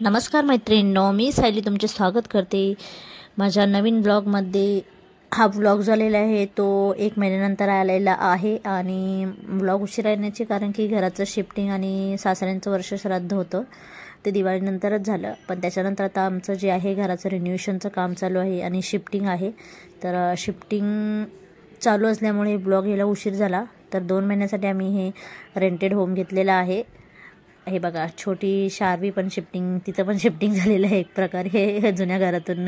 नमस्कार मैत्रिणींनो, मी सायली तुमचे स्वागत करते माझ्या नवीन ब्लॉगमध्ये। हा ब्लॉग झालेला आहे तो 1 महिन्यानंतर आलेला आहे आणि ब्लॉग उशिरा येण्याचे कारण की घराचं शिफ्टिंग आणि सासऱ्यांचं वर्षश्राद्ध होतं ते दिवाळीनंतरच झालं। पण त्याच्यानंतर आता आमचं जे आहे घराचं रिन्यूएशनचं काम चालू आहे आणि शिफ्टिंग आहे। तर शिफ्टिंग चालू असल्यामुळे ब्लॉग यायला उशीर झाला। तर 2 महिन्यासाठी आम्ही हे रेंटेड होम घेतलेलं आहे। हे बघा, छोटी शार्वी पण शिफ्टिंग, तिचं पण शिफ्टिंग झालेलं आहे एक प्रकारे जुन्या घरातून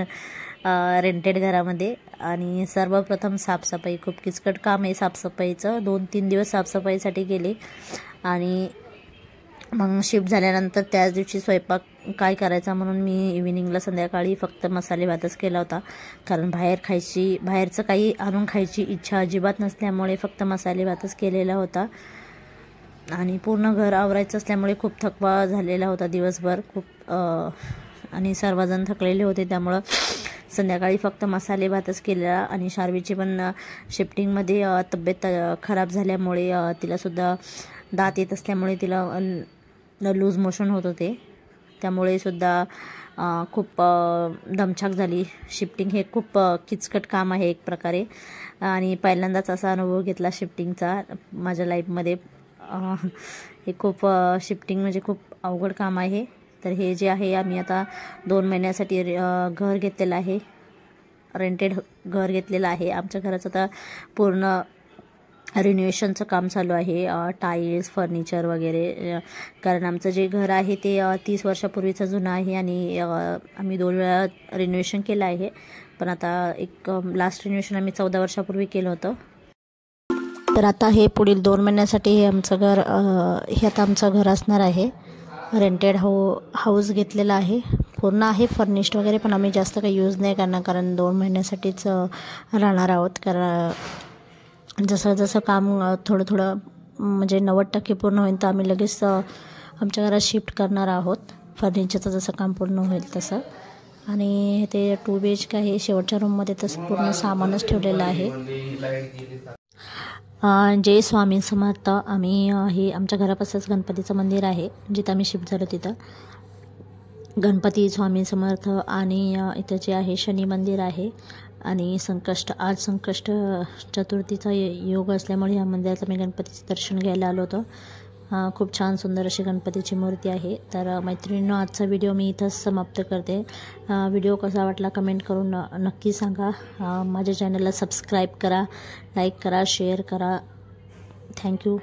रेंटेड घरामध्ये। आणि सर्वप्रथम साफसफाई, खूप किचकट काम आहे साफसफाईचं। 2-3 दिवस साफसफाईसाठी गेले आणि मग शिफ्ट झाल्यानंतर त्याच दिवशी स्वयंपाक काय करायचा म्हणून मी इव्हिनिंगला संध्याकाळी फक्त मसाले भातच केला होता। कारण बाहेरचं काही आणून खायची इच्छा अजिबात नसल्यामुळे फक्त मसाले भातच केलेला होता। आणि पूर्ण घर आवरायचं असल्यामुळे खूप थकवा झालेला होता दिवसभर खूप, आणि सर्वजण थकलेले होते त्यामुळे संध्याकाळी फक्त मसाले भातच केला। आणि शार्वीची पण शिफ्टिंगमध्ये तब्येत खराब झाल्यामुळे तिलासुद्धा दात येत असल्यामुळे तिला लूज मोशन होत होते, त्यामुळे सुद्धा खूप दमछाक झाली। शिफ्टिंग हे खूप किचकट काम आहे एक प्रकारे आणि पहिल्यांदाच असा अनुभव घेतला शिफ्टिंगचा माझ्या लाईफमध्ये। हे खूप शिफ्टिंग म्हणजे खूप अवघड काम आहे। तर हे जे आहे आम्ही आता 2 महिन्यासाठी घर घेतलेलं आहे, रेंटेड घर घेतलेलं आहे। आमच्या घराचं आता पूर्ण रिन्युएशनचं काम चालू आहे, टाईल्स, फर्निचर वगैरे। कारण आमचं जे घर आहे ते 30 वर्षापूर्वीचं जुनं आहे आणि आम्ही 2 वेळा रिन्युएशन केलं आहे। पण आता एक लास्ट रिन्युएशन आम्ही 14 वर्षापूर्वी केलं होतं। तर आता हे पुढील 2 महिन्यासाठी हे आमचं घर, हे आता आमचं घर असणार आहे। रेंटेड हाऊस घेतलेला आहे, पूर्ण आहे फर्निश्ड वगैरे, पण आम्ही जास्त काही यूज नाही करणार कारण 2 महिन्यासाठीच राहणार आहोत। कारण जसं काम थोडं म्हणजे 90% पूर्ण होईल तर आम्ही लगेच आमच्या घरात शिफ्ट करणार आहोत, फर्निचरचं जसं काम पूर्ण होईल तसं। आणि ते 2 BHK आहे, शेवटच्या रूममध्ये तसं पूर्ण सामानच ठेवलेलं आहे। जय स्वामी समर्थ। आम्ही हे आमच्या घरापासूनच गणपतीचं मंदिर आहे, जिथं आम्ही शिफ्ट झालो तिथं गणपती, स्वामी समर्थ आणि इथं जे आहे शनी मंदिर आहे। आणि आज संकष्ट चतुर्थीचा योग असल्यामुळे या मंदिरात मी गणपतीचं दर्शन घ्यायला आलो होतो। खूप छान सुंदर अशी गणपतीची मूर्ती आहे। तर मैत्रिणींनो, आजचा व्हिडिओ मी इथंच समाप्त करते। व्हिडिओ कसा वाटला कमेंट करून नक्की सांगा। माझ्या चॅनलला सबस्क्राईब करा, लाईक करा, शेअर करा। थँक्यू।